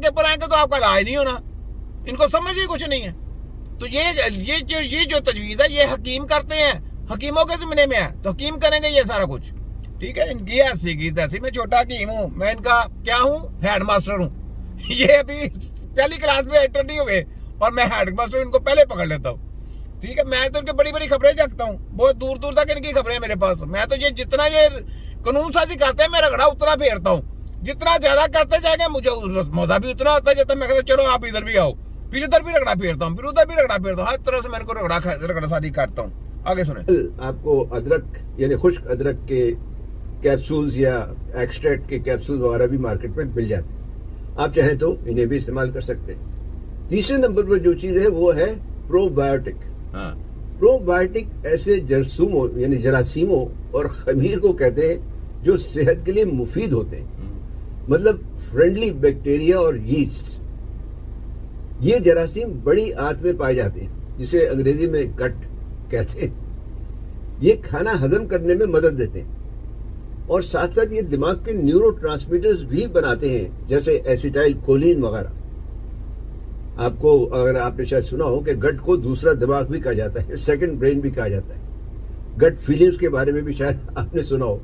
کے اوپر آئیں گے تو آپ کا علاج نہیں ہونا. ان کو سمجھ ہی کچھ نہیں ہے. تو یہ جو تجویز ہے یہ حکیم کرتے ہیں, حکیموں کے زمانے میں ہے تو حکیم کریں گے یہ سارا کچھ. ٹھیک ہے, ان کی ایسی کی تیسی. میں چھوٹا حکیم ہوں, میں ان کا کیا ہوں, ہیڈ ماسٹر ہوں. یہ ابھی پہلی کلاس میں انٹر نہیں ہوئے اور میں ہیڈ ماسٹر ان کو پہلے پکڑ لیتا ہوں. ٹھیک ہے, میں تو ان کی بڑی بڑی خبریں رکھتا ہوں, بہت دور دور تک ان کی خبریں میرے پاس. میں تو یہ جتنا یہ قانون سازی کرتے ہیں میں رگڑا اتنا پھیرتا ہوں. جتنا زیادہ کرتے جائیں گے مجھے مزہ بھی اتنا ہوتا ہے جتنا میں کہتا ہوں چلو آپ ادھر بھی آؤ, پھر ادھر بھی رگڑا پھیرتا ہوں, پھر ادھر بھی رگڑا پھیرتا ہوں. ہر طرح سے میں ان کو رگڑا سازی کرتا ہوں. آگے سنیں. آپ کو ادرک یعنی خشک ادرک کے کیپسولز یا ایکسٹریکٹ کے کیپسول وغیرہ بھی مارکیٹ میں مل جاتے ہیں, آپ چاہیں تو انہیں بھی استعمال کر سکتے ہیں. تیسرے نمبر پر جو چیز ہے وہ ہے پرو بایوٹک. پرو بایوٹک ایسے جرثوموں یعنی جراثیموں اور خمیر کو کہتے ہیں جو صحت کے لیے مفید ہوتے ہیں, مطلب فرینڈلی بیکٹیریا اور ییسٹ. یہ جراثیم بڑی آنت میں پائے جاتے ہیں جسے انگریزی میں گٹ کہتے ہیں. یہ کھانا ہضم کرنے میں مدد دیتے ہیں اور ساتھ ساتھ یہ دماغ کے نیورو ٹرانسمیٹرز بھی بناتے ہیں جیسے ایسیٹائل کولین وغیرہ. آپ کو اگر آپ نے شاید سنا ہو کہ گٹ کو دوسرا دماغ بھی کہا جاتا ہے, سیکنڈ برین بھی کہا جاتا ہے. گٹ فیلنگز کے بارے میں بھی شاید آپ نے سنا ہو,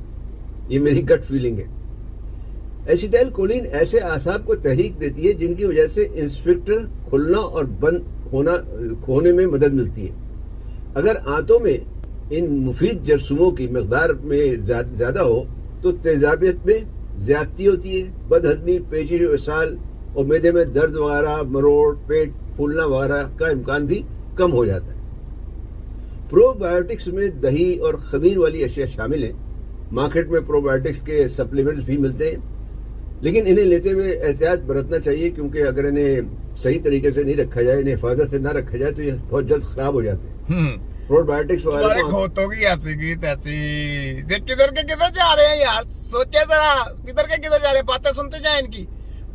یہ میری گٹ فیلنگ ہے. ایسیٹائل کولین ایسے اعصاب کو تحریک دیتی ہے جن کی وجہ سے انسپیکٹر کھلنا اور بند ہونے میں مدد ملتی ہے. اگر آنتوں میں ان مفید جرثوموں کی مقدار میں زیادہ ہو تو تیزابیت میں زیادتی ہوتی ہے, بد ہضمی, پیچیدگی و اسہال اور معدے میں درد وغیرہ, مروڑ, پیٹ پھولنا وغیرہ کا امکان بھی کم ہو جاتا ہے. پرو بایوٹکس میں دہی اور خمیر والی اشیاء شامل ہیں. مارکیٹ میں پرو بایوٹکس کے سپلیمنٹس بھی ملتے ہیں, لیکن انہیں لیتے ہوئے احتیاط برتنا چاہیے کیونکہ اگر انہیں صحیح طریقے سے نہیں رکھا جائے, انہیں حفاظت سے نہ رکھا جائے تو یہ بہت جلد خراب ہو جاتے ہیں. پرو بایوٹکس وغیرہ کھوتوں کی ایسی کی تیسی. کدھر کے کدھر جا رہے ہیں یار, سوچے ذرا کدھر کے کدھر جا رہے ہیں. باتیں سنتے جائیں, ان کی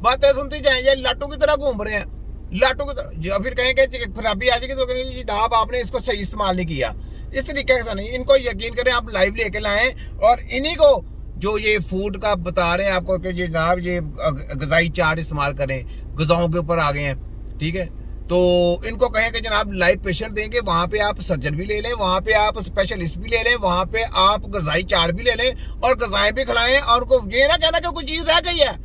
باتیں سنتی جائیں. یہ لاٹو کی طرح گھوم رہے ہیں, لاٹو کی طرح. جو پھر کہیں گے خرابی آ جائے گی تو کہیں گے جی جناب آپ نے اس کو صحیح استعمال نہیں کیا. اس طریقے سے نہیں, ان کو یقین کریں آپ لائیو لے کے لائیں اور انہی کو جو یہ فوڈ کا بتا رہے ہیں آپ کو کہ جناب یہ غذائی چارٹ استعمال کریں, غذاؤں کے اوپر آ گئے ہیں. ٹھیک ہے, تو ان کو کہیں کہ جناب لائیو پیشنٹ دیں گے, وہاں پہ آپ سرجن بھی لے لیں, وہاں پہ آپ اسپیشلسٹ بھی لے لیں, وہاں پہ آپ غذائی چارٹ بھی لے لیں اور غذائیں بھی کھلائیں. اور ان کو یہ نہ کہنا کہ کوئی چیز رہ گئی ہے,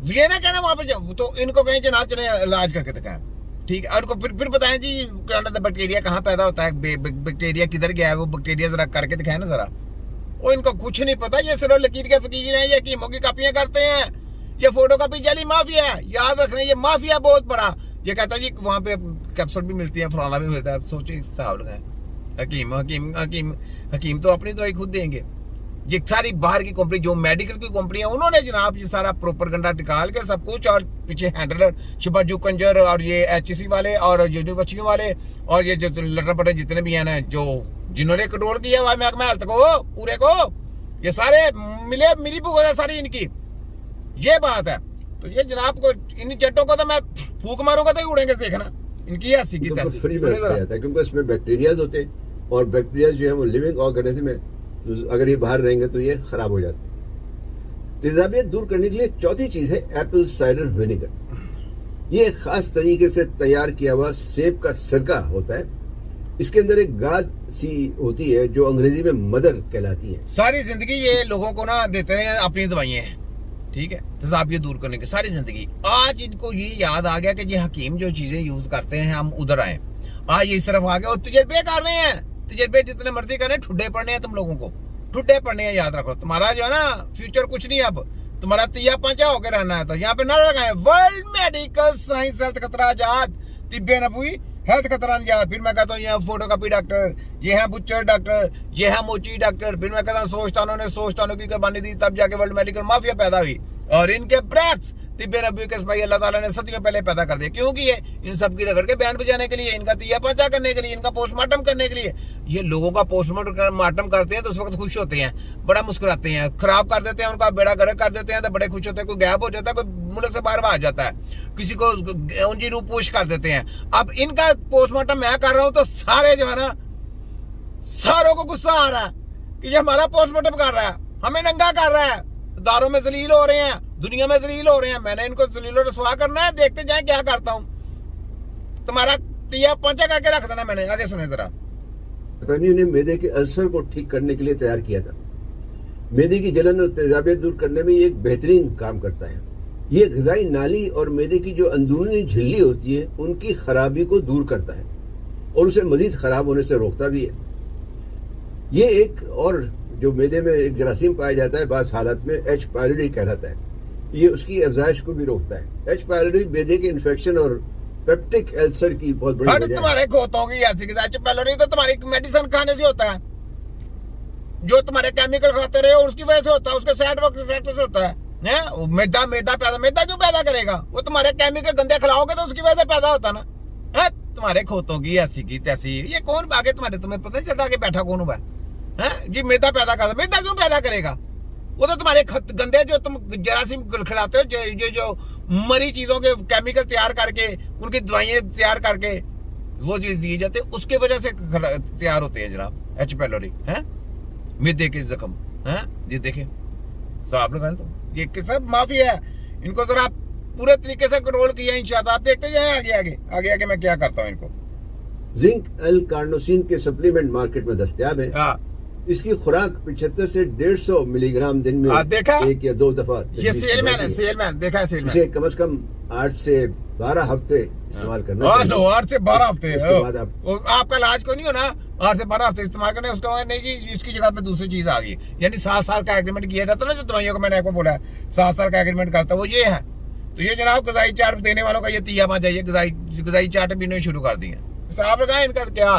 یہ نہ کہنا وہاں پہ تو ان کو کہیں جناب چلیں علاج کر کے دکھائیں. ٹھیک ہے, اور کو پھر بتائیں جی بیکٹیریا کہاں پیدا ہوتا ہے, بیکٹیریا کدھر گیا ہے, وہ بیکٹیریا ذرا کر کے دکھائیں نا ذرا. وہ ان کو کچھ نہیں پتا, یہ صرف لکیر کے فقیر ہیں, یہ حکیموں کی کاپیاں کرتے ہیں. یہ فوٹو کاپی جعلی مافیا ہے, یاد رکھنا یہ مافیا بہت بڑا. یہ کہتا ہے جی وہاں پہ کیپسول بھی ملتی ہے, فلانا بھی ملتا ہے. سوچیں صاحب لگائیں, حکیم تو اپنی دوائی خود دیں گے. یہ ساری باہر کی کمپنی جو میڈیکل کی کمپنی ہیں انہوں نے جناب یہ سارا پروپرگنڈا نکال کے سب کچھ, اور پیچھے ہینڈلر شباجو کنجر اور یہ ایچ سی والے اور یونیورسٹیوں والے اور یہ جو لٹر پٹر جتنے بھی ہیں نا جو جنہوں نے کنٹرول کیا ہوا محکمہ ہیلتھ کو پورے کو, یہ سارے ملی بھگت ہے ساری ان کی. یہ بات ہے. تو یہ جناب کو ان جٹوں کو تو میں پھونک ماروں گا تو ہی اڑیں گے, دیکھنا ان کی ایسی کی تیسی. کیونکہ اس میں بیکٹیریاز ہوتے ہیں اور بیکٹیریاز جو ہے وہ لیونگ آرگنزم ہے, اگر یہ باہر رہیں گے تو یہ خراب ہو جاتے ہیں. تیزابیت دور کرنے کے لیے چوتھی چیز ہے ایپل سائڈر وینیگر. یہ ایک خاص طریقے سے تیار کیا ہوا سیب کا سرکہ ہوتا ہے. اس کے اندر ایک گاد سی ہوتی ہے جو انگریزی میں مدر کہلاتی ہے. ساری زندگی یہ لوگوں کو نا دیتے ہیں اپنی دوائیاں ہیں. ٹھیک ہے, تیزابیت دور کرنے کی ساری زندگی. آج ان کو یہ یاد آ گیا کہ یہ حکیم جو چیزیں یوز کرتے ہیں ہم ادھر آئیں. آج یہ صرف آ گیا اور تجربے کر رہے ہیں. تجربے جتنے مرضی کریں, ٹھڈے پڑنے ہیں تم لوگوں کو, ٹھڈے پڑنے ہیں. یاد رکھو تمہارا جو ہے نا فیوچر کچھ نہیں, اب تمہارا تیا پانچا ہو کے رہنا ہے. تو یہاں پہ نہ لگائیں ورلڈ میڈیکل سائنس ہیلتھ خطرہ جات طب نبوی ہیلتھ خطرہ جات. پھر میں کہتا ہوں یہ فوٹو کاپی ڈاکٹر, یہ ہے بچر ڈاکٹر, یہ ہے موچی ڈاکٹر. پھر میں کہتا ہوں سوچتانوں کی قربانی دی تب جا کے ورلڈ میڈیکل مافیا پیدا ہوئی. اور ان کے بریکس طب نبوی کے سپاہی اللہ تعالیٰ نے صدیوں پہلے پیدا کر دیا. کیوں کیے؟ ان سب کی رگڑ کے بیان بجانے کے لیے, ان کا تیا پانچا کرنے کے لیے, ان کا پوسٹ مارٹم کرنے کے لیے. یہ لوگوں کا پوسٹ مارٹم کرتے ہیں تو اس وقت خوش ہوتے ہیں, بڑا مسکراتے ہیں. خراب کر دیتے ہیں, ان کا بیڑا گرک کر دیتے ہیں تو بڑے خوش ہوتے ہیں. کوئی غائب ہو جاتا ہے, کوئی ملک سے باہر آ جاتا ہے, کسی کو اونجی روح پوش کر دیتے ہیں. اب ان کا پوسٹ مارٹم میں کر رہا ہوں تو سارے جو ہے نا ساروں کو غصہ آ رہا ہے کہ یہ ہمارا پوسٹ مارٹم کر رہا ہے, ہمیں ننگا کر رہا ہے, داروں میں ذلیل ہو رہے ہیں, دنیا میں ذلیل ہو رہے ہیں. میں نے ان کو ذلیل و رسوا کرنا ہے. دیکھتے جائیں کیا کرتا ہوں. تمہارا تیا پنچا کر کے رکھ دینا. میں نے آگے سنیں ذرا. جاپانیوں نے معدے کے السر کو ٹھیک کرنے کے لیے تیار کیا تھا. معدے کی جلن اور تیزابیت دور کرنے میں یہ ایک بہترین کام کرتا ہے. یہ غذائی نالی اور معدے کی جو اندرونی جھلی ہوتی ہے ان کی خرابی کو دور کرتا ہے اور اسے مزید خراب ہونے سے روکتا بھی ہے. یہ ایک اور جو معدے میں ایک جراثیم پایا جاتا ہے بعض حالات میں ایچ پائلوری کہلاتا ہے. یہ اس کی افزائش کو بھی روکتا ہے. ایچ پائلوری معدے کے انفیکشن اور پیپٹک السر کی بہت بڑی وجہ ہے. تمہارے کھوتوں کی ایسی ایچ پائلوری تو تمہاری میڈیسن کھانے سے ہوتا ہے. جو تمہارے کیمیکل کھاتے رہے اس کی وجہ سے ہوتا ہے. اس کے سائڈ افیکٹ سے ہوتا ہے. میدا کیوں پیدا کرے گا؟ وہ تمہارے کیمیکل گندے کھلاؤ گے تو اس کی وجہ سے پیدا ہوتا نا. تمہارے کھوتوں کی ایسی کی تیسی. یہ کون آگے تمہیں پتہ نہیں چلتا کہ بیٹھا کون ہوا ہے جی. میدا پیدا کرتا. میدا کیوں پیدا کرے گا؟ وہ تو تمہارے گندے جو تم جراثیم کھلاتے ہو یہ جو مری چیزوں کے کیمیکل تیار کر کے ان کی دوائیں تیار کر کے وہ چیز دی جاتے اس کی وجہ سے تیار ہوتے ہیں جناب ایچ پائلوری. میدے کے زخم. جی دیکھیں صاحب لوگ تو یہ سب معافی ہے. ان کو ذرا پورے طریقے سے کنٹرول کیا انشاءاللہ. آپ دیکھتے جائیں آگے میں کیا کرتا ہوں ان کو. زنک ایل کارنوسین کے سپلیمنٹ مارکیٹ میں دستیاب ہے. اس کی خوراک 75 سے 150 ملی گرام دن میں ایک یا 2 دفعہ. یہ سیل مین دیکھا ہے سیل مین. اسے کم از کم 8 سے 12 ہفتے استعمال کرنا چاہیے. 8 سے 12 ہفتے آپ کا علاج کو نہیں ہونا. 8 سے 12 ہفتے استعمال کرنا. اس کا نہیں جی اس کی جگہ پہ دوسری چیز آ گئی. یعنی 7 سال کا ایگریمنٹ کیا جاتا نا جو دوائیوں کا میں نے آپ کو بولا ہے 7 سال کا ایگریمنٹ کرتا وہ یہ ہے. تو یہ جناب غذائی چارٹ دینے والوں کا یہ تیا ماں جائیے غذائی چارٹ بھی انہوں نے شروع کر دی ہے. صاحب لگائیں ان کا کیا